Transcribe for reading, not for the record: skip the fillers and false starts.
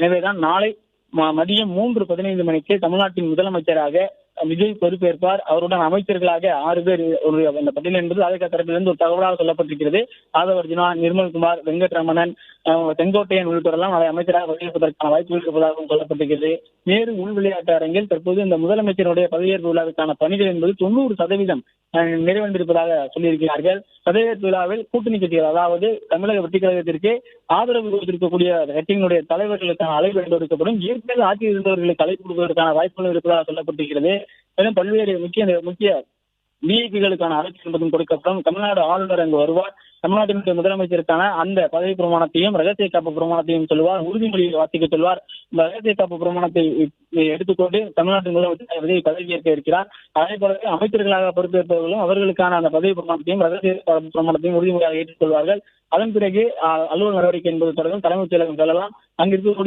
எனவேதான் நாளை மதியம் 3:15 மணிக்கு தமிழ்நாட்டின் முதலமைச்சராக விஜய் பொறுப்பேற்பார். அவருடன் அமைச்சர்களாக 6 பேர் அந்த பட்டியல் என்பது அதிக தரப்பிலிருந்து ஒரு தகவலாக சொல்லப்பட்டிருக்கிறது. ஆதவர்ஜுனா, நிர்மல்குமார், வெங்கட்ரமணன், செங்கோட்டையன் உள்ளிட்டோரெல்லாம் நாளை அமைச்சராக பதவியேற்பதற்கான வாய்ப்புகள் இருப்பதாகவும் சொல்லப்பட்டிருக்கிறது. நேரு உள் விளையாட்டு அரங்கில் தற்போது இந்த முதலமைச்சருடைய பதவியேற்பு விழாவுக்கான பணிகள் என்பது 90% நிறைவடைந்திருப்பதாக சொல்லியிருக்கிறார்கள். பதவியேற்பு விழாவில் கூட்டணி கட்சிகள், அதாவது தமிழக வெற்றிக் கழகத்திற்கு ஆதரவு கொடுத்திருக்கக்கூடிய கட்சியினுடைய தலைவர்களுக்கான அழைப்பு எடுக்கப்படும். ஏற்கனவே ஆட்சியில் இருந்தவர்களுக்கு அழைப்பு கொடுப்பதற்கான வாய்ப்புகள் இருப்பதாக சொல்லப்பட்டிருக்கிறது. மேலும் பல்வேறு முக்கிய விஐபிகளுக்கான அழைப்பு என்பதும் கொடுக்கப்படும். தமிழ்நாடு ஆளுநர் அங்கு வருவார். தமிழ்நாட்டினுடைய முதலமைச்சருக்கான அந்த பதவி பிரமாணத்தையும் ரகசிய காப்பு பிரமாணத்தையும் சொல்வார். உறுதிமொழியை வாசிக்க சொல்வார். இந்த ரகசிய காப்பு பிரமாணத்தை எடுத்துக்கொண்டு தமிழ்நாட்டின் முதலமைச்சர் விஜய் பதவியேற்க இருக்கிறார். அதே போலவே அமைச்சர்களாக பொறுப்பேற்பவர்களும் அவர்களுக்கான அந்த பதவி பிரமாணத்தையும் ரகசிய பிரமாணத்தையும் உறுதிமொழியாக ஏற்றுக்கொள்வார்கள். அதன் பிறகு அலுவல் நடவடிக்கை என்பது தொடர்பாக தலைமைச் செயலகம் செல்லலாம். அங்கு இருக்கக்கூடிய